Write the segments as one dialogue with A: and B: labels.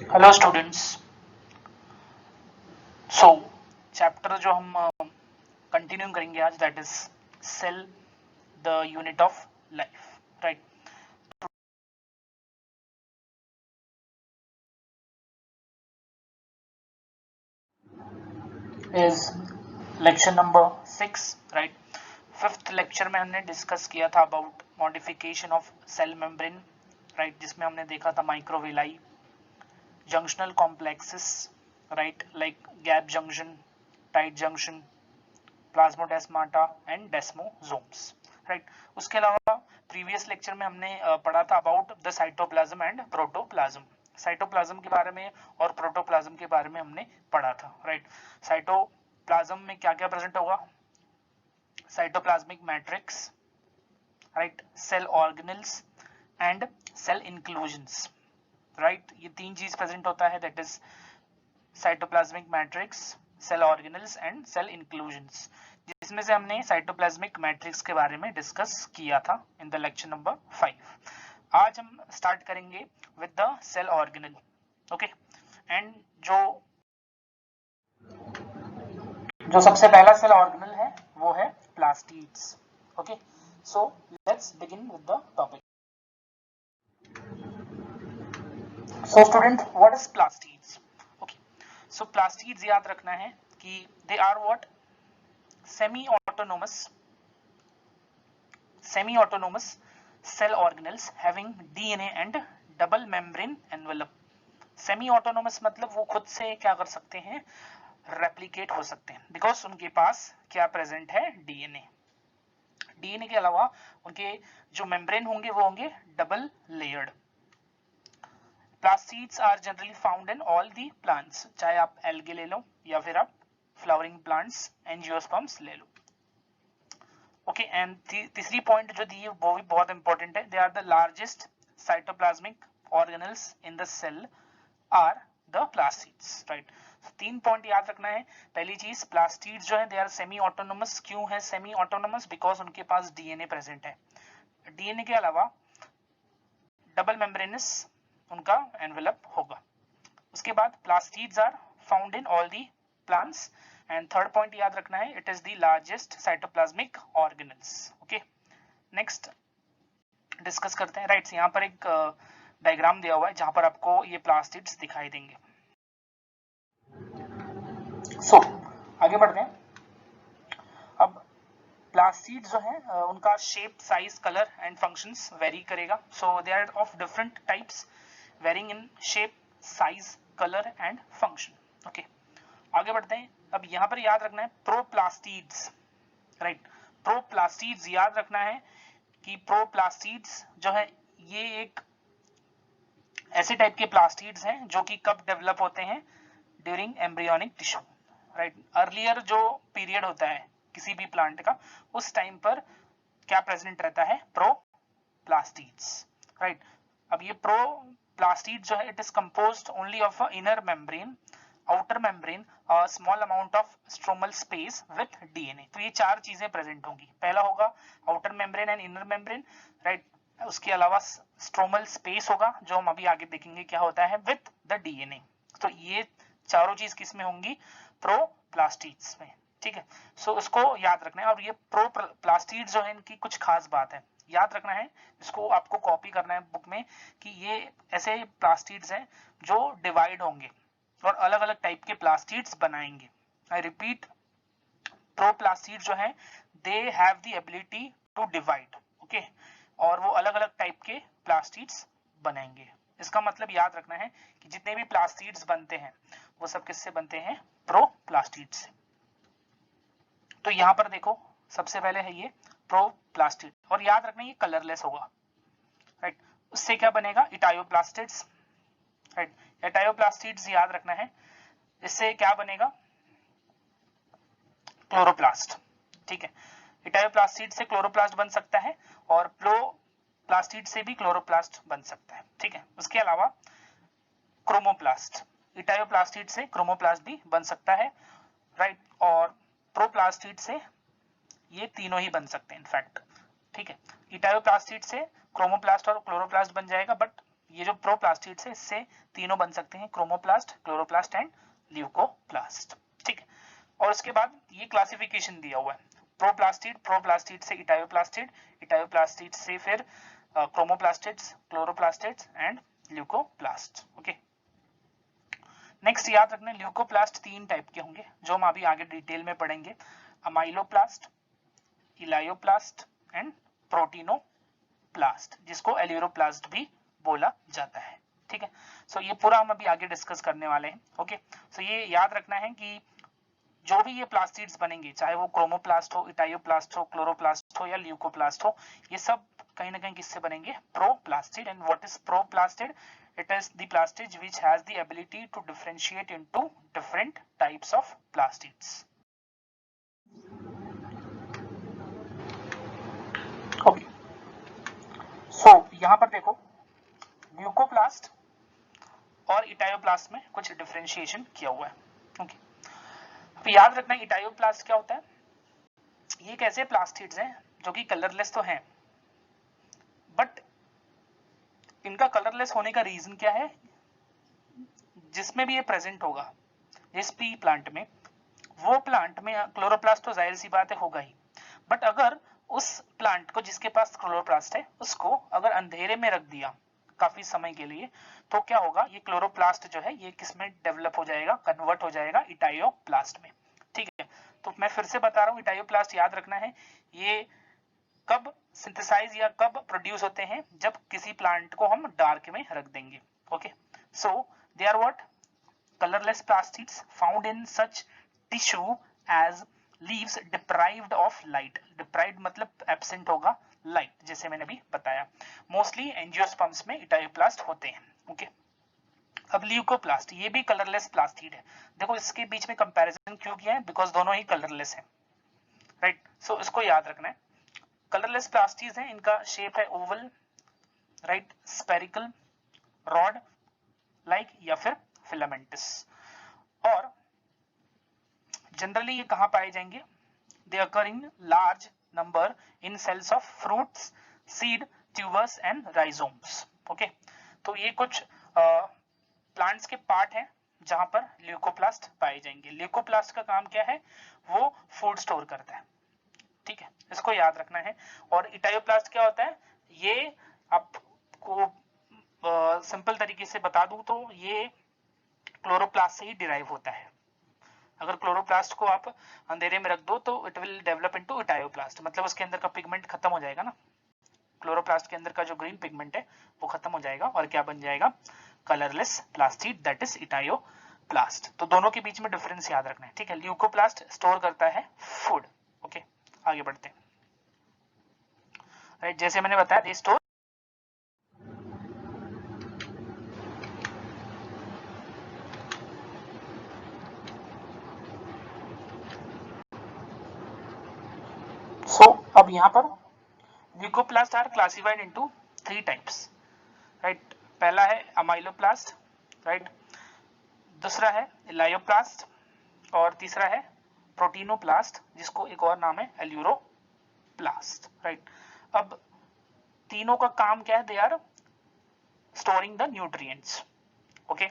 A: Hello students. सो chapter जो हम continue करेंगे आज, that is cell the unit of life, right. Is lecture number 6, right. Fifth lecture में हमने डिस्कस किया था about modification of cell membrane, right, जिसमें हमने देखा था microvilli, junctional complexes, right, like gap junction, tight junction, plasmodesmata and desmosomes, right. उसके अलावा प्रीवियस लेक्चर में हमने पढ़ा था about the cytoplasm and protoplasm. Cytoplasm के बारे में और प्रोटोप्लाज्म के बारे में हमने पढ़ा था, राइट। साइटोप्लाज्म में क्या क्या प्रेजेंट होगा? Cytoplasmic matrix, right, cell organelles and cell inclusions, right. ये तीन चीज प्रेजेंट होता है, that is cytoplasmic matrix, cell organelles and cell inclusions, जिसमें से हमने साइटोप्लाज्मिक मैट्रिक्स के बारे में डिस्कस किया था इन द लेक्चर नंबर 5। आज हम स्टार्ट करेंगे with the cell organelle, okay. And जो सबसे पहला सेल ऑर्गेनल है वो है plastids, okay. So let's begin with the topic. So student, what is plastids? Okay, so plastids याद रखना है कि they are what semi-autonomous cell organelles having DNA and double membrane envelope। Semi autonomous मतलब वो खुद से क्या कर सकते हैं, रेप्लिकेट हो सकते हैं, बिकॉज उनके पास क्या प्रेजेंट है, डीएनए। डीएनए के अलावा उनके जो मेम्ब्रेन होंगे वो होंगे double layered. Plastids are generally found in all the plants, चाहे आप एल्गे ले लो या फिर आप फ्लावरिंग प्लांट्स, एंजियोस्पर्म्स ले लो, ओके। एंड तीसरी पॉइंट जो दी है वो भी बहुत इंपॉर्टेंट है, they are the largest cytoplasmic organelles in the cell are the plastids, right. तीन पॉइंट याद रखना है। पहली चीज, प्लास्टिड्स जो है दे आर सेमी ऑटोनोमस। क्यों है सेमी ऑटोनोमस? बिकॉज उनके पास डीएनए प्रेजेंट है। डीएनए के अलावा डबल मेम्ब्रेनस उनका एनवेलप होगा। उसके बाद plastids are found in all the plants. And third point याद रखना है, it is the largest cytoplasmic organelles, okay. Next discuss करते हैं, राइट। यहाँ पर एक डायग्राम दिया हुआ है जहां पर आपको ये प्लास्टिड्स दिखाई देंगे। सो आगे बढ़ते हैं। अब प्लास्टिड्स जो है उनका shape, size, colour and functions vary करेगा। So they are of different types varying in shape, size, colour and function, okay. आगे बढ़ते हैं। अब यहाँ पर याद रखना है प्रोप्लास्टिड्स, राइट। प्रोप्लास्टिड्स याद रखना है कि प्रोप्लास्टिड्स जो है ये एक ऐसे टाइप के प्लास्टिड्स हैं जो कि कब डेवलप होते हैं, during embryonic tissue, right. Earlier जो पीरियड होता है किसी भी प्लांट का, उस टाइम पर क्या प्रेजेंट रहता है, प्रोप्लास्टिड्स, राइट। अब ये प्रोप्लास्टिड जो है it is composed only of a inner membrane, outer membrane, small amount of stromal space with DNA. तो ये चार चीजें प्रेजेंट होंगी। पहला होगा outer membrane and inner membrane, right. उसके अलावा स्ट्रोमल स्पेस होगा जो हम अभी आगे देखेंगे क्या होता है, विथ द डीएनए। तो ये चारों चीज किसमें होंगी, प्रोप्लास्टिड्स में, ठीक है। सो उसको याद रखना है। और ये प्रोप्लास्टिड्स जो है इनकी कुछ खास बात है, याद रखना है, इसको आपको कॉपी करना है बुक में, कि ये ऐसे प्लास्टिड्स हैं जो डिवाइड होंगे और अलग अलग टाइप के प्लास्टिड्स बनाएंगे। आई रिपीट, प्रोप्लास्टिड जो है they have the ability to divide, okay, और वो अलग अलग टाइप के प्लास्टिड्स बनाएंगे। इसका मतलब याद रखना है कि जितने भी प्लास्टिड्स बनते हैं वो सब किससे बनते हैं, प्रोप्लास्टिड से। तो यहां पर देखो सबसे पहले है ये प्रोप्लास्टिड, और याद रखना ये कलरलेस होगा, राइट। उससे क्या बनेगा, इटायोप्लास्टिड्स, राइट। इटायोप्लास्टिड्स याद रखना है, इससे क्या बनेगा, क्लोरोप्लास्ट, ठीक है। इटायोप्लास्टिड से क्लोरोप्लास्ट बन सकता है और प्रोप्लास्टिड से भी क्लोरोप्लास्ट बन सकता है, ठीक है। उसके अलावा क्रोमोप्लास्ट, इटायोप्लास्टिड से क्रोमोप्लास्ट भी बन सकता है, राइट। और प्रोप्लास्टिड से ये तीनों ही बन सकते हैं इनफैक्ट, ठीक है। इटायोप्लास्टिड से क्रोमोप्लास्ट और क्लोरोप्लास्ट बन जाएगा, बट ये जो प्रोप्लास्टिड्स है इससे तीनों बन सकते हैं, क्रोमोप्लास्ट, क्लोरोप्लास्ट एंड ल्यूकोप्लास्ट। ठीक है, और उसके बाद ये क्लासिफिकेशन दिया हुआ है, प्रोप्लास्टिड, प्रोप्लास्टिड से इटायोप्लास्टिड, इटायोप्लास्टिड से फिर क्रोमोप्लास्टिड्स, क्लोरोप्लास्टिड्स एंड ल्यूकोप्लास्ट। ओके, नेक्स्ट याद रखना ल्यूकोप्लास्ट 3 टाइप के होंगे जो हम अभी आगे डिटेल में पढ़ेंगे, अमाइलोप्लास्ट, इलायोप्लास्ट एंड प्रोटीनोप्लास्ट, जिसको एल्यूरोप्लास्ट भी बोला जाता है। ठीक है, सो ये पूरा हम अभी आगे डिस्कस करने वाले हैं। ओके, सो ये याद रखना है कि जो भी ये प्लास्टिड्स बनेंगे, चाहे वो क्रोमोप्लास्ट हो, इटायोप्लास्ट हो, क्लोरोप्लास्ट हो या ल्यूकोप्लास्ट हो, ये सब कहीं ना कहीं किससे बनेंगे, proplastid. And what is proplastid? It is the plastid which has the ability to differentiate into different types of plastids. Okay. So यहाँ पर देखो ल्यूकोप्लास्ट और इटायोप्लास्ट में कुछ डिफरेंशिएशन किया हुआ है। ओके, तो याद रखना इटायोप्लास्ट क्या होता है, ये एक ऐसे प्लास्टिड्स हैं जो कि कलरलेस तो हैं, बट इनका कलरलेस होने का रीजन क्या है, जिसमें भी ये प्रेजेंट होगा जिस भी प्लांट में, वो प्लांट में क्लोरोप्लास्ट तो जाहिर सी बात है होगा ही, बट अगर उस प्लांट को जिसके पास क्लोरोप्लास्ट है उसको अगर अंधेरे में रख दिया काफी समय के लिए, तो क्या होगा, ये क्लोरोप्लास्ट जो है ये किसमें डेवलप हो जाएगा, कन्वर्ट हो जाएगा इटायोप्लास्ट में। ठीक है, तो मैं फिर से बता रहा हूँ, इटायोप्लास्ट याद रखना है ये कब सिंथेसाइज या कब प्रोड्यूस होते हैं, जब किसी प्लांट को हम डार्क में रख देंगे। Okay, so they are what, colorless plastids found in such tissue as leaves deprived of light। deprived मतलब absent होगा light, जैसे मैंने अभी बताया। मोस्टली एंजियोस्पर्म्स में इटायोप्लास्ट होते हैं। ओके, अब ल्यूकोप्लास्ट ये भी कलरलेस प्लास्टिड है। देखो इसके बीच में कंपैरिजन क्यों किया है, बिकॉज दोनों ही कलरलेस है, राइट। सो इसको याद रखना है, कलरलेस प्लास्टिड्स हैं, इनका शेप है oval, right, spherical, rod like या फिर फिलामेंटस। और जनरली ये कहां पाए जाएंगे, they occur in large number in cells of fruits, seed, tubers and rhizomes. Okay, तो ये कुछ प्लांट्स के पार्ट हैं जहां पर ल्यूकोप्लास्ट पाए जाएंगे। ल्यूकोप्लास्ट का काम क्या है, वो फूड स्टोर करता है। ठीक है, इसको याद रखना है। और इटायोप्लास्ट क्या होता है, ये आपको सिंपल तरीके से बता दूं तो ये क्लोरोप्लास्ट से ही डिराइव होता है। अगर क्लोरोप्लास्ट को आप अंधेरे में रख दो तो इट विल डेवलप इनटू इटायोप्लास्ट, मतलब उसके अंदर का पिगमेंट खत्म हो जाएगा ना, क्लोरोप्लास्ट के अंदर का जो ग्रीन पिगमेंट है वो खत्म हो जाएगा और क्या बन जाएगा, कलरलेस प्लास्टिड, दैट इज इटायोप्लास्ट। तो दोनों के बीच में डिफरेंस याद रखना है। ठीक है, ल्यूकोप्लास्ट स्टोर करता है फूड। ओके, आगे बढ़ते हैं। राइट, जैसे मैंने बताया दे स्टोर अब यहां पर leucoplast are classified into 3 types, right. पहला है अमाइलोप्लास्ट, राइट, दूसरा है इलायोप्लास्ट और तीसरा है प्रोटीनोप्लास्ट, जिसको एक और नाम है एल्यूरोप्लास्ट, राइट। अब तीनों का काम क्या है, they are storing the nutrients. Okay,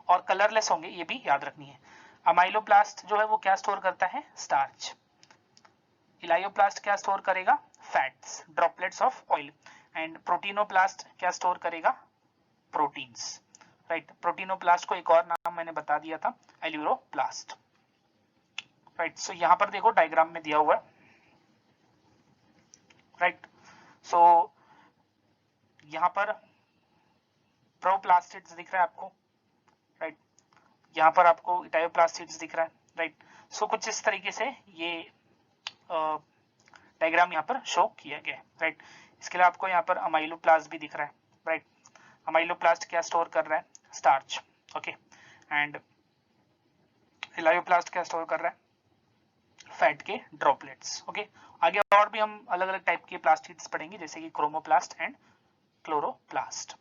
A: और कलरलेस होंगे, ये भी याद रखनी है। अमाइलोप्लास्ट जो है वो क्या स्टोर करता है, स्टार्च। इलायोप्लास्ट क्या स्टोर करेगा, fats, droplets of oil. And प्रोटीनोप्लास्ट क्या स्टोर करेगा, प्रोटीन्स, राइट। प्रोटीनोप्लास्ट को एक और नाम मैंने बता दिया था, एल्यूरोप्लास्ट, राइट। सो यहां पर देखो डायग्राम में दिया हुआ है, राइट। सो यहां पर प्रोप्लास्टिड्स दिख रहा है आपको, राइट। यहां पर आपको इटायोप्लास्टिड्स दिख रहा है, राइट। सो कुछ इस तरीके से ये डायग्राम यहाँ पर शो किया गया है, राइट। इसके लिए आपको यहाँ पर अमाइलोप्लास्ट भी दिख रहा है, राइट। अमाइलोप्लास्ट क्या स्टोर कर रहा है, स्टार्च। ओके, एंड इलायोप्लास्ट क्या स्टोर कर रहा है, फैट के ड्रॉपलेट्स। ओके, आगे और भी हम अलग अलग टाइप के प्लास्टिड्स पढ़ेंगे, जैसे कि क्रोमोप्लास्ट एंड क्लोरोप्लास्ट।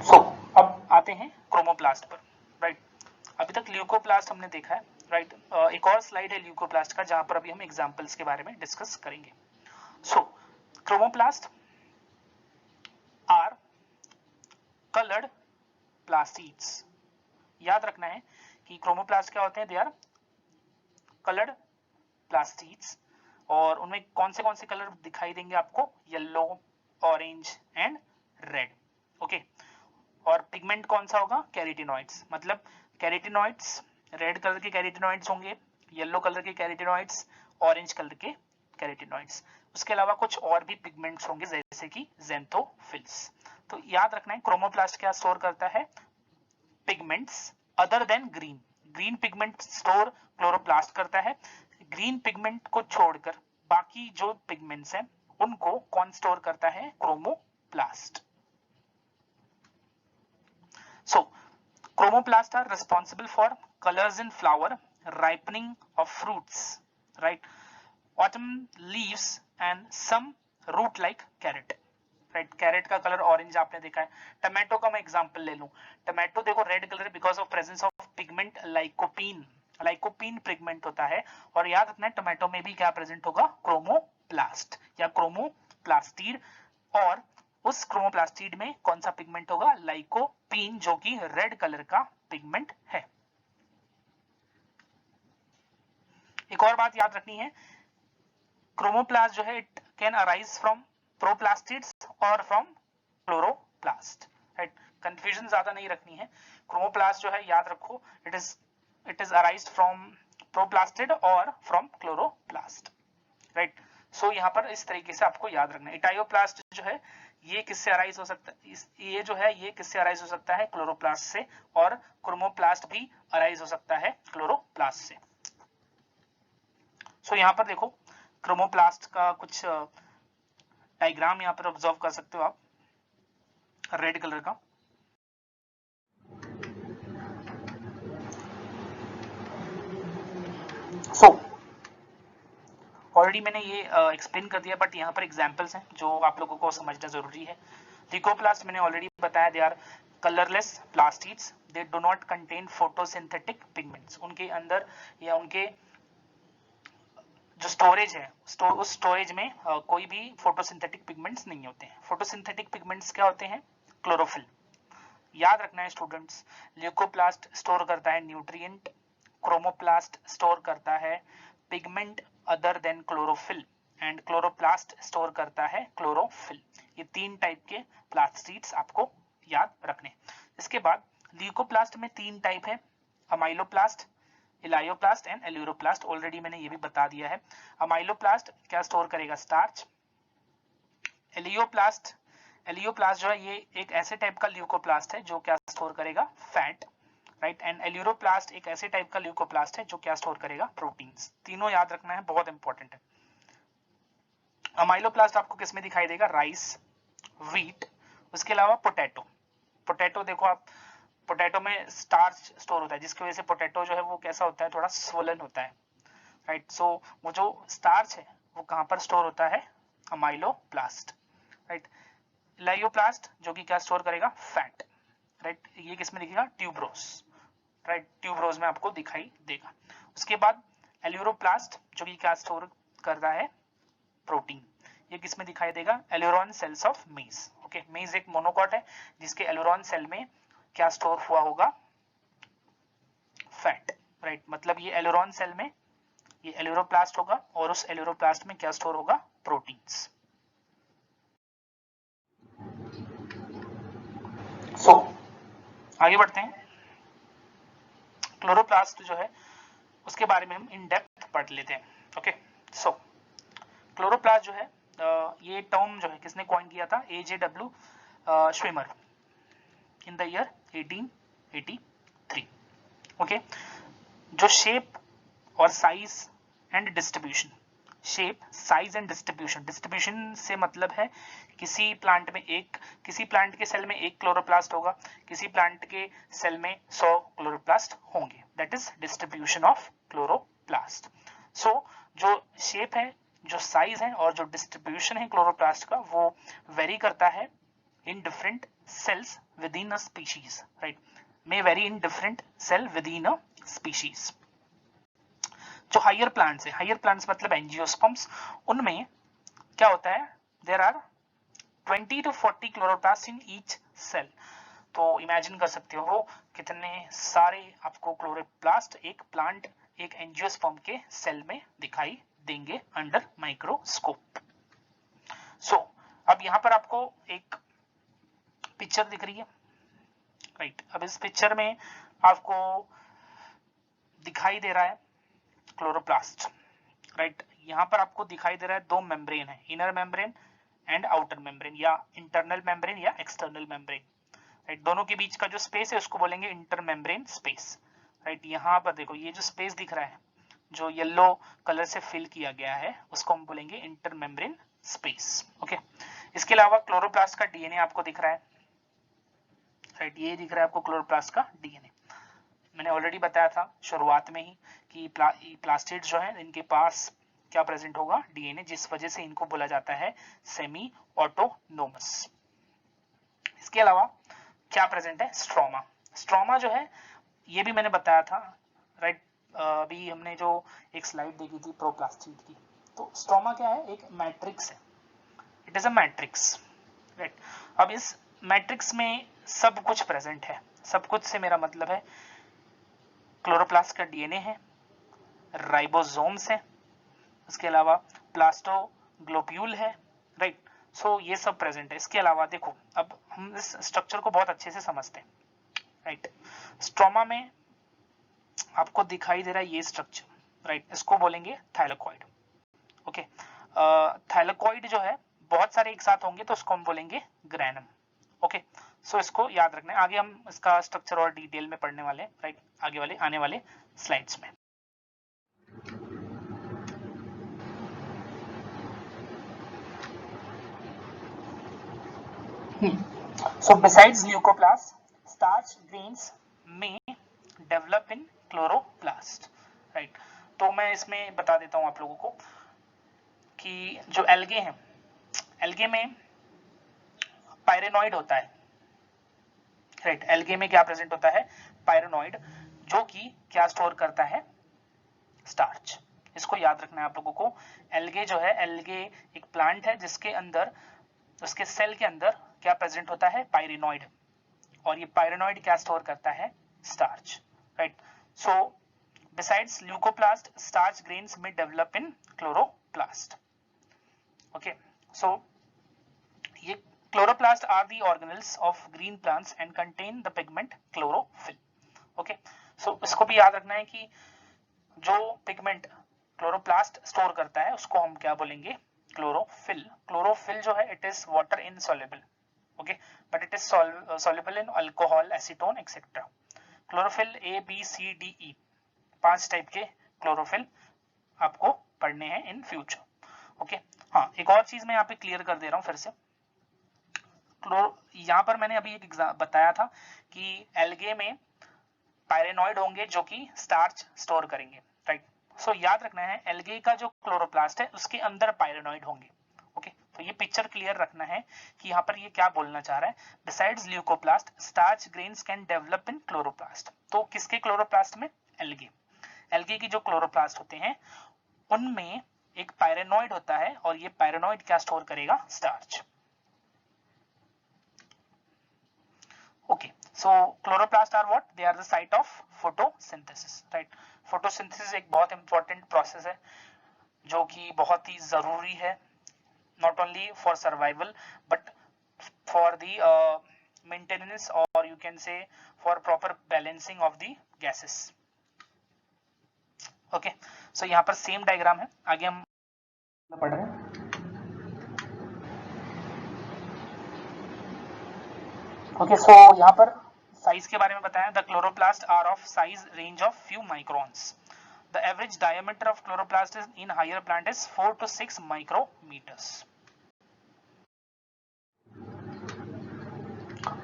A: सो अब आते हैं क्रोमोप्लास्ट पर, राइट। अभी तक ल्यूकोप्लास्ट हमने देखा है, राइट। एक और स्लाइड है ल्यूकोप्लास्ट का जहां पर अभी हम एग्जांपल्स के बारे में डिस्कस करेंगे। सो क्रोमोप्लास्ट आर कलर्ड प्लास्टिड्स। याद रखना है कि क्रोमोप्लास्ट क्या होते हैं, दे आर कलर्ड प्लास्टिड्स, और उनमें कौन से कलर दिखाई देंगे आपको, yellow, orange and red. Okay, और पिगमेंट कौन सा होगा, कैरोटिनॉइड्स, मतलब कैरोटिनॉइड्स, रेड कलर के कैरोटिनॉइड्स होंगे, येलो कलर के कैरोटिनॉइड्स, ऑरेंज कलर के कैरोटिनॉइड्स। उसके अलावा कुछ और भी पिगमेंट्स होंगे जैसे कि ज़ेंथोफिल्स। तो याद रखना है क्रोमोप्लास्ट क्या स्टोर करता है, pigments other than green. Green pigment store chloroplast करता है। ग्रीन पिगमेंट को छोड़कर बाकी जो पिगमेंट्स हैं उनको कौन स्टोर करता है, chromoplast. So, chromoplasts are responsible for colors in flower, ripening of fruits, right? Autumn leaves and some root-like carrot, right? Carrot का कलर ऑरेंज आपने देखा है। टमाटो का मैं एग्जांपल ले लूं, टमाटो देखो red colour because of presence of pigment lycopene. Lycopene pigment होता है, और याद रखना है टमाटो में भी क्या प्रेजेंट होगा, क्रोमोप्लास्ट या क्रोमोप्लास्टिड, और उस क्रोमोप्लास्टिड में कौन सा पिगमेंट होगा, लाइकोपीन, जो कि रेड कलर का पिगमेंट है। एक और बात याद रखनी है, क्रोमोप्लास्ट जो है इट कैन अराइज फ्रॉम प्रोप्लास्टिड्स और फ्रॉम क्लोरोप्लास्ट, राइट। कंफ्यूजन ज्यादा नहीं रखनी है। क्रोमोप्लास्ट जो है याद रखो it is arised from proplastid और फ्रॉम क्लोरोप्लास्ट, राइट। सो यहाँ पर इस तरीके से आपको याद रखना है। इटायोप्लास्ट जो है ये किससे अराइज हो सकता है, ये जो है ये किससे अराइज हो सकता है, क्लोरोप्लास्ट से, और क्रोमोप्लास्ट भी अराइज हो सकता है क्लोरोप्लास्ट से। सो यहाँ पर देखो क्रोमोप्लास्ट का कुछ डायग्राम यहाँ पर ऑब्जर्व कर सकते हो आप, रेड कलर का। सो ऑलरेडी मैंने ये एक्सप्लेन कर दिया, बट यहाँ पर एग्जांपल्स हैं जो आप लोगों को समझना जरूरी है। लिकोप्लास्ट मैंने ऑलरेडी बताया, they are colourless plastids, they do not contain photosynthetic pigments. उनके अंदर या उनके जो स्टोरेज है उस स्टोरेज में कोई भी फोटोसिंथेटिक पिगमेंट्स नहीं होते हैं। फोटोसिंथेटिक पिगमेंट्स क्या होते हैं, क्लोरोफिल। याद रखना है स्टूडेंट्स, ल्यूकोप्लास्ट स्टोर करता है न्यूट्रिएंट, क्रोमोप्लास्ट स्टोर करता है pigment other than chlorophyll, and chloroplast store करता है क्लोरोफिल। ये तीन टाइप के प्लास्टिड्स आपको याद रखने। इसके बाद ल्यूकोप्लास्ट में तीन टाइप है, amyloplast, elaioplast and aleuroplast. Already मैंने ये भी बता दिया है। अमाइलोप्लास्ट क्या स्टोर करेगा, स्टार्च। एलियोप्लास्ट जो है ये एक ऐसे टाइप का ल्यूकोप्लास्ट है जो क्या स्टोर करेगा, फैट, राइट। एंड एल्यूरोप्लास्ट एक ऐसे टाइप का ल्यूकोप्लास्ट है जो क्या स्टोर करेगा, प्रोटीन्स। तीनों याद रखना है, बहुत इंपॉर्टेंट है। अमाइलोप्लास्ट आपको किसमें दिखाई देगा, राइस, व्हीट, उसके अलावा पोटैटो। पोटैटो देखो आप, पोटैटो में स्टार्च स्टोर होता है जिसकी वजह से पोटैटो जो है वो कैसा होता है, थोड़ा स्वोलन होता है, राइट। सो वो जो स्टार्च है वो कहां पर स्टोर होता है, अमाइलोप्लास्ट, राइट। लायोप्लास्ट जो कि क्या स्टोर करेगा, फैट, राइट। ये किसमें दिखेगा, ट्यूबरोस, राइट। ट्यूबरोस में आपको दिखाई देगा। उसके बाद एल्यूरोप्लास्ट जो कि क्या स्टोर करता है, प्रोटीन। ये किसमें दिखाई देगा, aleurone cells of maize. Okay, maize एक मोनोकॉट है जिसके एल्यूरॉन सेल में क्या स्टोर हुआ होगा, फैट, राइट। मतलब ये एल्यूरॉन सेल में ये एल्यूरोप्लास्ट होगा और उस एल्यूरोप्लास्ट में क्या स्टोर होगा, प्रोटीन्स। सो आगे बढ़ते हैं। क्लोरोप्लास्ट जो है उसके बारे में हम इन डेप्थ पढ़ लेते हैं। ओके, सो क्लोरोप्लास्ट जो है ये टर्म जो है किसने कॉइन किया था, AJ Schimper in the year 1883। Okay, जो शेप और size and distribution, shape, size and distribution, distribution से मतलब है किसी प्लांट के सेल में एक क्लोरोप्लास्ट होगा, किसी प्लांट के सेल में 100 क्लोरोप्लास्ट होंगे, that is distribution of chloroplast. So जो शेप है, जो साइज है और जो डिस्ट्रीब्यूशन है क्लोरोप्लास्ट का, वो वेरी करता है in different cells within a species, right, may vary in different cell within a species। जो हायर प्लांट्स है, हायर प्लांट्स मतलब एंजियोस्पर्म्स, उनमें क्या होता है, there are 20 to 40 chloroplast in each cell. तो इमेजिन कर सकते हो कितने सारे आपको क्लोरोप्लास्ट एक प्लांट, एक एंजियोस्पर्म के सेल में दिखाई देंगे अंडर माइक्रोस्कोप। सो अब यहाँ पर आपको एक पिक्चर दिख रही है, राइट। अब इस पिक्चर में आपको दिखाई दे रहा है क्लोरोप्लास्ट, राइट। यहाँ पर आपको दिखाई दे रहा है दो मेम्ब्रेन है, inner membrane and outer membrane, या इंटरनल मेम्ब्रेन या एक्सटर्नल मेम्ब्रेन, राइट। दोनों के बीच का जो स्पेस है उसको बोलेंगे इंटर मेम्ब्रेन स्पेस, राइट। यहाँ पर देखो ये जो स्पेस दिख रहा है जो येलो कलर से फिल किया गया है उसको हम बोलेंगे इंटर मेम्ब्रेन स्पेस, ओके। इसके अलावा क्लोरोप्लास्ट का डीएनए आपको दिख रहा है, राइट। ये दिख रहा है आपको क्लोरोप्लास्ट का डीएनए। मैंने ऑलरेडी बताया था शुरुआत में ही कि प्लास्टिड जो है इनके पास क्या प्रेजेंट होगा, डीएनए, जिस वजह से इनको बोला जाता है सेमी ऑटोनोमस। इसके अलावा क्या प्रेजेंट है, स्ट्रोमा। स्ट्रोमा जो है ये भी मैंने बताया था, राइट। अभी हमने जो एक स्लाइड देखी थी प्रोप्लास्टिड की, तो स्ट्रोमा क्या है, एक मैट्रिक्स है, it is a matrix, right. अब इस मैट्रिक्स में सब कुछ प्रेजेंट है। सब कुछ से मेरा मतलब है क्लोरोप्लास्ट का डीएनए है, राइबोसोम्स है, उसके अलावा प्लास्टोग्लोब्यूल है, राइट। सो ये सब प्रेजेंट है। इसके अलावा देखो अब हम इस स्ट्रक्चर को बहुत अच्छे से समझते हैं, राइट। स्ट्रोमा में आपको दिखाई दे रहा है ये स्ट्रक्चर, राइट। इसको बोलेंगे थाइलेकॉइड, ओके। थाइलेकॉइड जो है बहुत सारे एक साथ होंगे तो उसको हम बोलेंगे ग्रैनम, ओके। सो इसको याद रखना है, आगे हम इसका स्ट्रक्चर और डिटेल में पढ़ने वाले हैं, राइट, आगे वाले आने वाले स्लाइड्स में। So besides leucoplast, starch grains may develop in chloroplast, right? तो मैं इसमें बता देता हूं आप लोगों को कि जो एल्गे हैं, एल्गे में पायरेनॉइड होता है, राइट। एल्गे में क्या प्रेजेंट होता है, पायरेनॉइड, जो कि क्या स्टोर करता है, स्टार्च। इसको याद रखना है आप लोगों को। एल्गे जो है, एल्गे एक प्लांट है जिसके अंदर, उसके सेल के अंदर क्या प्रेजेंट होता है, पायरेनॉइड, और ये पायरेनॉइड क्या स्टोर करता है, starch, right. So besides leucoplast, starch grains में develop in chloroplast, okay. So ये chloroplast are the organelles of green plants and contain the pigment chlorophyll, okay. So इसको भी याद रखना है कि जो पिगमेंट क्लोरोप्लास्ट स्टोर करता है उसको हम क्या बोलेंगे, क्लोरोफिल। क्लोरोफिल जो है it is water insoluble, okay, but it is soluble in alcohol, acetone, etc. Chlorophyll A, B, C, D, E, 5 type के क्लोरोफिल आपको पढ़ने हैं इन फ्यूचर, ओके। हाँ, एक और चीज मैं यहाँ पे क्लियर कर दे रहा हूँ फिर से। यहाँ पर मैंने अभी एक बताया था कि एल्गे में पायरेनॉइड होंगे जो कि स्टार्च स्टोर करेंगे, राइट। सो याद रखना है एल्गे का जो क्लोरोप्लास्ट है उसके अंदर पायरेनॉइड होंगे, ओके। तो ये पिक्चर क्लियर रखना है कि यहाँ पर ये क्या बोलना चाह रहा है, besides leucoplast starch grains can develop in chloroplast. तो किसके क्लोरोप्लास्ट में, एल्गे। एल्गे की जो क्लोरोप्लास्ट होते हैं उनमें एक पायरेनॉइड होता है और ये पायरेनॉइड क्या स्टोर करेगा, starch, okay. So chloroplast are what, they are the site of photosynthesis, right? photosynthesis एक बहुत important process है जो कि बहुत ही जरूरी है, not only for survival but for the maintenance or you can say for proper balancing of the gases, okay. So यहाँ पर same diagram है, आगे हम पढ़ रहे हैं, ओके। सो यहाँ पर साइज के बारे में बताया, the chloroplast are of size range of few microns, the average diameter of chloroplast in higher plant is 4 to 6 micrometres.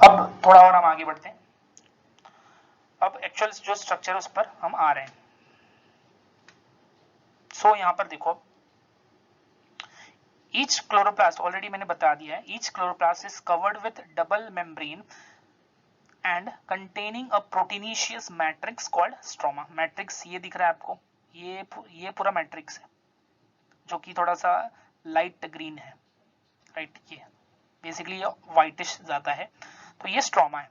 A: अब थोड़ा और हम आगे बढ़ते हैं, अब एक्चुअल जो स्ट्रक्चर उस पर हम आ रहे हैं। सो यहाँ पर देखो ईच क्लोरोप्लास्ट, ऑलरेडी मैंने बता दिया है, each chloroplast is covered with double membrane and containing a proteinaceous matrix called stroma. Matrix ये दिख रहा है आपको, ये पूरा मैट्रिक्स है जो कि थोड़ा सा लाइट ग्रीन है, राइट, ये बेसिकली ये व्हाइटिश जाता है, तो ये स्ट्रोमा है।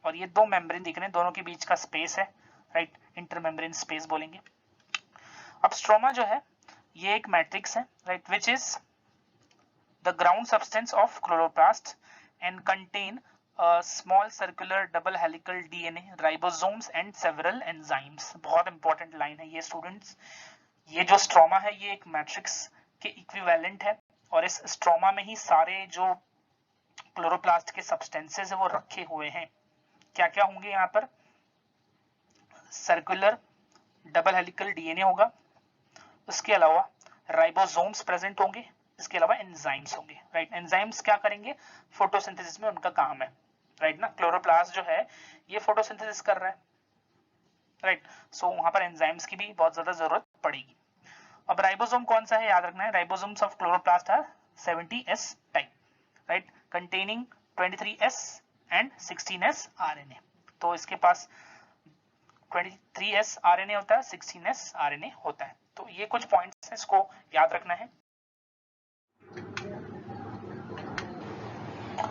A: और ये दो मेम्ब्रेन दिख रहे हैं, दोनों के बीच का स्पेस है, राइट, इंटरमेम्ब्रेन स्पेस बोलेंगे। अब स्ट्रोमा जो है ये एक मैट्रिक्स है, right, which is the ground substance of chloroplast and contain small circular double helical DNA, ribosomes and several enzymes. बहुत इंपॉर्टेंट लाइन है ये स्टूडेंट्स। ये जो स्ट्रोमा है ये एक मैट्रिक्स के इक्विवेलेंट है, और इस स्ट्रोमा में ही सारे जो क्लोरोप्लास्ट के सब्सटेंसेस है वो रखे हुए हैं। क्या क्या होंगे यहाँ पर? सर्कुलर डबल हेलिकल डीएनए होगा, उसके अलावा राइबोसोम्स प्रेजेंट होंगे, इसके अलावा एंजाइम्स होंगे, राइट। एंजाइम्स क्या करेंगे? फोटोसिंथेसिस में उनका काम है, राइट ना। क्लोरोप्लास्ट जो है ये फोटोसिंथेसिस कर रहा है, राइट। सो वहां पर एंजाइम्स की भी बहुत ज्यादा जरूरत पड़ेगी। अब राइबोसोम कौन सा है, याद रखना है, ribosomes of chloroplast are 70S type, right, containing 23S and 16S RNA। तो इसके पास 23S RNA होता है, 16S RNA होता है। तो ये कुछ पॉइंट्स हैं, इसको याद रखना है।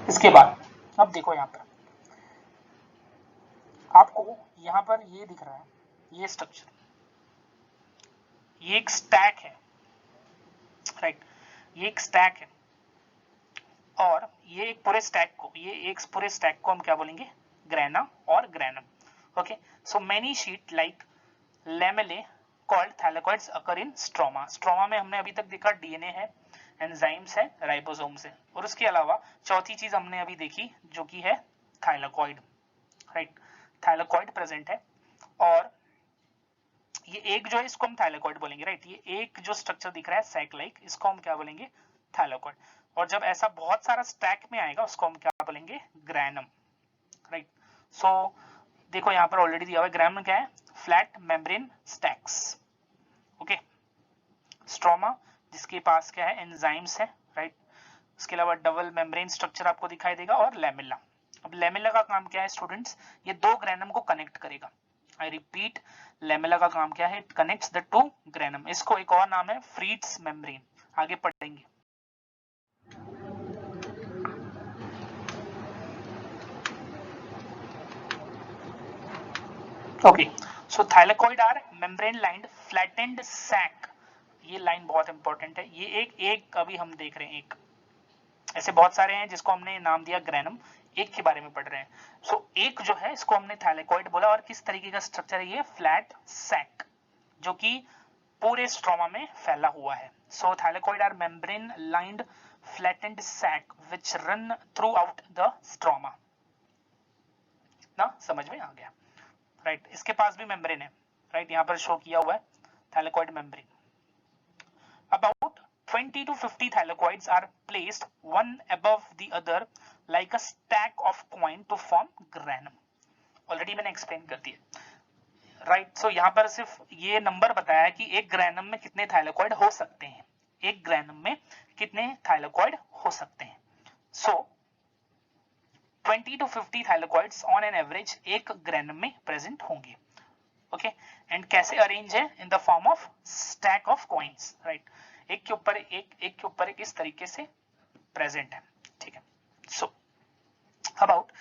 A: इसके बाद अब देखो यहाँ पर आपको यहाँ पर ये दिख रहा है, ये स्ट्रक्चर, ये एक स्टैक है, राइट, ये एक स्टैक है, और ये एक पूरे स्टैक को, ये एक पूरे स्टैक को हम क्या बोलेंगे? ग्रेना और granum. Okay, so many sheet like lamellae called thylakoids occur in stroma. Stroma में हमने अभी तक देखा डीएनए है, एंजाइम्स है, राइबोसोम्स है, और उसके अलावा चौथी चीज हमने अभी देखी जो कि है थाइलेकॉइड, राइट, थाइलेकॉइड प्रेजेंट है। और ये एक जो है इसको हम थाइलेकॉइड बोलेंगे, राइट। ये एक जो स्ट्रक्चर दिख रहा है सैक लाइक, इसको हम क्या बोलेंगे? थाइलेकॉइड। और जब ऐसा बहुत सारा स्टैक में आएगा उसको हम क्या बोलेंगे? Granum, right. सो देखो यहाँ पर ऑलरेडी दिया हुआ है, ग्रैनम क्या है? Flat membrane stacks. Okay, stroma जिसके पास क्या है? एंजाइम्स है, राइट। इसके अलावा डबल मेम्ब्रेन स्ट्रक्चर आपको दिखाई देगा, और लेमेला। अब लेमेला का काम क्या है स्टूडेंट्स? ये दो ग्रैनम को कनेक्ट करेगा। आई रिपीट, लेमेला का काम क्या है? It connects the two granum. इसको एक और नाम है फ्रीट्स मेम्ब्रेन, आगे पढ़ेंगे। Okay, so thylakoid are membrane lined flattened sac. ये लाइन बहुत इंपॉर्टेंट है। ये एक अभी हम देख रहे हैं, एक ऐसे बहुत सारे हैं जिसको हमने नाम दिया ग्रैनम, एक के बारे में पढ़ रहे हैं। सो एक जो है इसको हमने थाइलेकॉइड बोला, और किस तरीके का स्ट्रक्चर है? ये फ्लैट सैक, जो कि पूरे स्ट्रोमा में फैला हुआ है। So thylakoid are membrane lined flattened sac which run throughout the stroma. ना समझ में आ गया, राइट। इसके पास भी मेम्ब्रेन है, राइट, यहाँ पर शो किया हुआ है thylakoid membrane. About 20 to 50 thylakoids are placed one above the other like a stack of coin to form granum. Already मैंने एक्सप्लेन कर दिया, राइट। सो यहाँ पर सिर्फ ये नंबर बताया कि एक ग्रैनम में कितने थाइलेकॉइड हो सकते हैं, एक ग्रैनम में कितने थाइलेकॉइड हो सकते हैं। सो 20 to 50 thylakoids on an average एक ग्रैनम में प्रेजेंट होंगे। ओके, एंड कैसे अरेंज है? In the form of stack of coins, right, एक के ऊपर एक इस तरीके से प्रेजेंट है, ठीक है। So about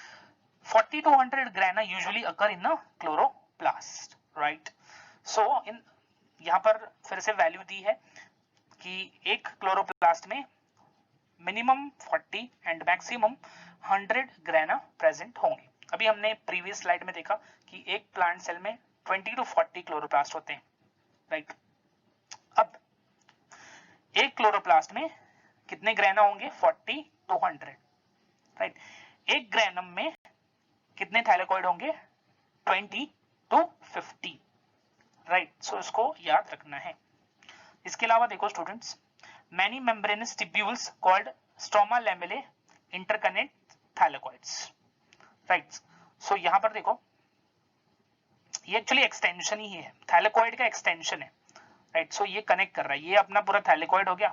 A: 40 to 100 grana usually occur in a chloroplast, right. So इन यहाँ पर फिर से वैल्यू दी है कि एक क्लोरोप्लास्ट में minimum 40 and maximum 100 grana present होंगे। अभी हमने प्रीवियस स्लाइड में देखा कि एक प्लांट सेल में 20 to 40 क्लोरोप्लास्ट होते हैं, राइट। अब एक क्लोरोप्लास्ट में कितने ग्रैना होंगे? 40 to 100, राइट। एक ग्रैनम में कितने थाइलेकॉइड होंगे? 20 to 50, राइट। सो इसको याद रखना है। इसके अलावा देखो students, many membranous tubules called stroma lamellae interconnect thylakoids, right. So यहां पर देखो ये एक्चुअली एक्सटेंशन ही है, थाइलेकॉइड का एक्सटेंशन है, राइट। सो ये कनेक्ट कर रहा है, ये अपना पूरा थाइलेकॉइड हो गया,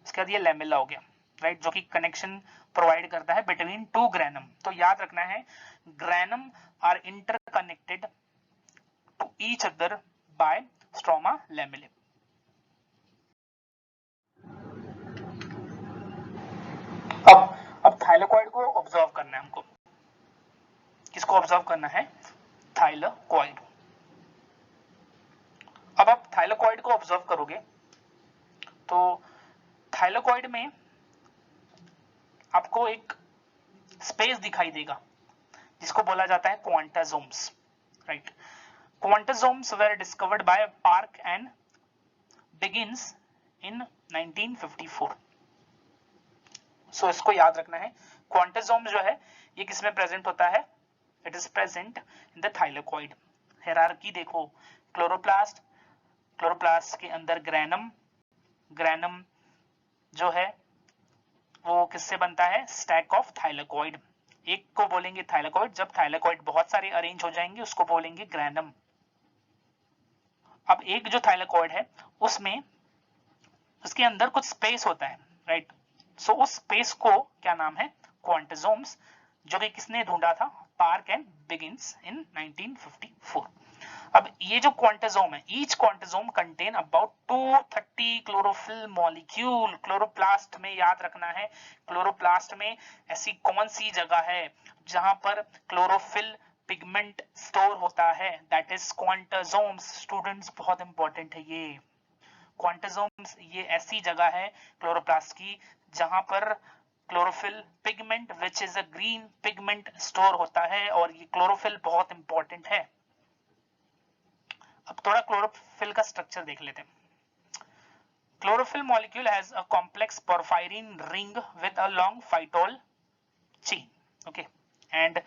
A: उसके बाद ये लेमेला हो गया, राइट, जो कि कनेक्शन प्रोवाइड करता है बिटवीन टू ग्रैनम। तो याद रखना है, granum are interconnected to each other by stroma lamellae. Thylakoid को ऑब्जर्व करना है हमको। किसको ऑब्जर्व करना है? थाइलेकॉइड। अब आप थाइलेकॉइड को ऑब्जर्व करोगे तो थाइलेकॉइड में आपको एक स्पेस दिखाई देगा जिसको बोला जाता है quantasomes, right. Quantasomes were discovered by Park and Biggins in 1954। So इसको याद रखना है। क्वांटासोम जो है ये किसमें प्रेजेंट होता है? It is present in the thylakoid. Hierarchy देखो, क्लोरोप्लास्ट, क्लोरोप्लास्ट के अंदर ग्रैनम, ग्रैनम जो है वो किससे बनता है? Stack of thylakoid. एक को बोलेंगे थाइलेकॉइड, जब थाइलेकॉइड बहुत सारे अरेंज हो जाएंगे उसको बोलेंगे ग्रैनम। अब एक जो थाइलेकॉइड है उसमें उसके अंदर कुछ स्पेस होता है, राइट। सो उस स्पेस को क्या नाम है? क्वांटासोम्स, जो कि किसने ढूंढा था? Park and Biggins in 1954। अब ये जो क्वांटासोम है, each quantasome contain about 230 chlorophyll molecule. Chloroplast में याद रखना है, क्लोरोप्लास्ट में ऐसी कौन सी जगह है जहां पर क्लोरोफिल पिगमेंट स्टोर होता है? That is quantasomes. स्टूडेंट्स बहुत इंपॉर्टेंट है ये। क्वांटासोम्स ये ऐसी जगह है क्लोरोप्लास्ट की जहां पर chlorophyll pigment which is a green pigment store होता है, और ये क्लोरोफिल बहुत इंपॉर्टेंट है। अब थोड़ा क्लोरोफिल का स्ट्रक्चर देख लेते हैं। Chlorophyll molecule has a complex porphyrin ring with a long phytol chain, okay, and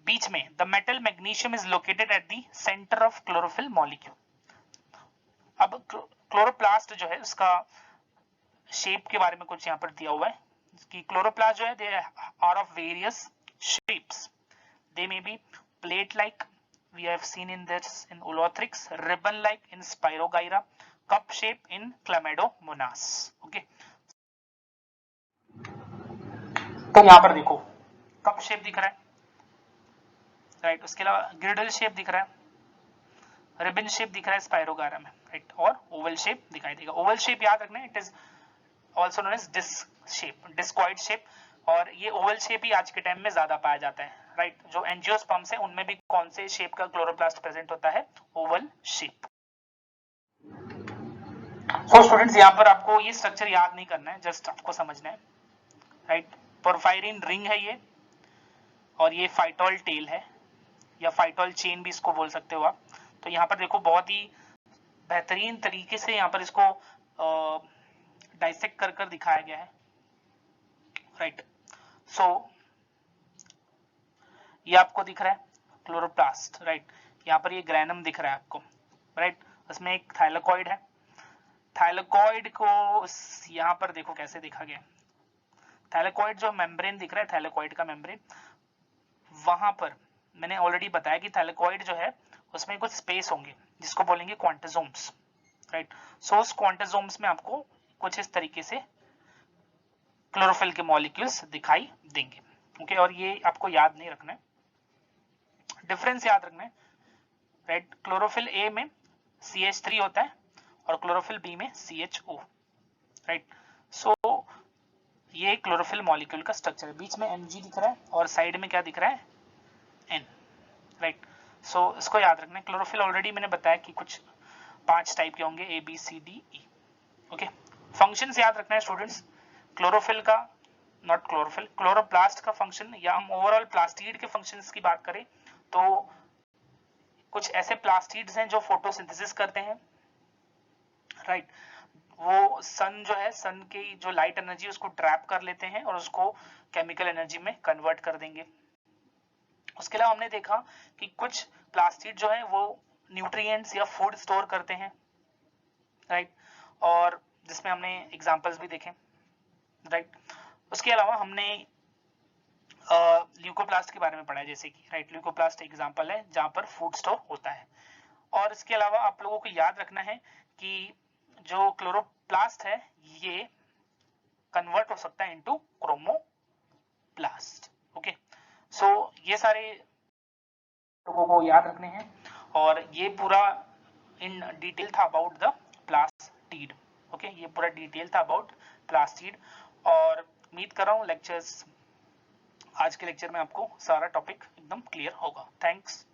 A: बीच में the metal magnesium is located at the centre of chlorophyll molecule. अब क्लोरोप्लास्ट जो है उसका शेप के बारे में कुछ यहाँ पर दिया हुआ है कि क्लोरोप्लास्ट जो है they are of various shapes. They may be plate like, we have seen in this in Ulothrix, ribbon like in Spirogyra, cup shape in Chlamydomonas, okay। तो यहां पर देखो कप शेप दिख रहा है, राइट। उसके अलावा ग्रिडल शेप दिख रहा है, रिबन शेप दिख रहा है स्पायरोगायरा में, राइट, और ओवल शेप दिखाई देगा। ओवल शेप याद रखना है, it is also known as disc shape, discoid shape, और ये ओवल शेप ही आज के टाइम में ज्यादा पाया जाता है, राइट। जो एंजियोस्पर्म्स है उनमें भी कौन से शेप का क्लोरोप्लास्ट प्रेजेंट होता है? Oval shape. सो स्टूडेंट्स यहाँ पर आपको ये स्ट्रक्चर याद नहीं करना है, जस्ट आपको समझना है, राइट। पोरफायरिन रिंग है ये, और ये फाइटोल टेल है, या फाइटोल चेन भी इसको बोल सकते हो आप। तो यहाँ पर देखो बहुत ही बेहतरीन तरीके से यहाँ पर इसको डाइसेक्ट कर कर दिखाया गया है, राइट। सो ये आपको दिख रहा है क्लोरोप्लास्ट, राइट। यहाँ पर ये ग्रैनम दिख रहा है आपको, राइट। उसमें एक थाइलेकॉइड है। थाइलेकॉइड को यहाँ पर देखो कैसे देखा गया। थाइलेकॉइड जो मेम्ब्रेन दिख रहा है, थाइलेकॉइड का मेम्ब्रेन, वहां पर मैंने ऑलरेडी बताया कि थाइलेकॉइड जो है उसमें कुछ स्पेस होंगे जिसको बोलेंगे क्वांटासोम्स, राइट। सो उस क्वांटासोम्स में आपको कुछ इस तरीके से क्लोरोफिल के मॉलिक्यूल्स दिखाई देंगे, ओके। और ये आपको याद नहीं रखना है, डिफरेंस याद रखना है, राइट। क्लोरोफिल ए में CH3 होता है और क्लोरोफिल बी में CHO, राइट। सो ये क्लोरोफिल मॉलिक्यूल का स्ट्रक्चर है। बीच में Mg दिख रहा है और साइड में क्या दिख रहा है? N, right. सो इसको याद रखना है। क्लोरोफिल ऑलरेडी मैंने बताया कि कुछ 5 टाइप के होंगे, ABCDE, ओके। फंक्शंस याद रखना है स्टूडेंट्स। क्लोरोफिल का, नॉट क्लोरोफिल, क्लोरोप्लास्ट का फंक्शन, या हम ओवरऑल प्लास्टिड के फंक्शंस की बात करें तो कुछ ऐसे प्लास्टिड्स हैं जो फोटोसिंथेसिस करते हैं, राइट। वो सन जो है, सन की जो लाइट एनर्जी उसको ट्रैप कर लेते हैं और उसको केमिकल एनर्जी में कन्वर्ट कर देंगे। उसके अलावा हमने देखा कि कुछ प्लास्टिड जो है वो न्यूट्रिएंट्स या फूड स्टोर करते हैं, राइट, और जिसमें हमने एग्जांपल्स भी देखे, राइट। उसके अलावा हमने ल्यूकोप्लास्ट के बारे में पढ़ा है, जैसे कि, राइट, ल्यूकोप्लास्ट एग्जांपल है जहां पर फूड स्टोर होता है। और इसके अलावा आप लोगों को याद रखना है कि जो क्लोरोप्लास्ट है ये कन्वर्ट हो सकता है इनटू क्रोमोप्लास्ट, ओके। सो ये सारे लोगों को याद रखने हैं, और ये पूरा इन डिटेल था अबाउट द प्लास्टिड, ओके। ये पूरा डिटेल था अबाउट प्लास्टिड, और उम्मीद कर रहा हूँ लेक्चर्स आज के लेक्चर में आपको सारा टॉपिक एकदम क्लियर होगा। थैंक्स।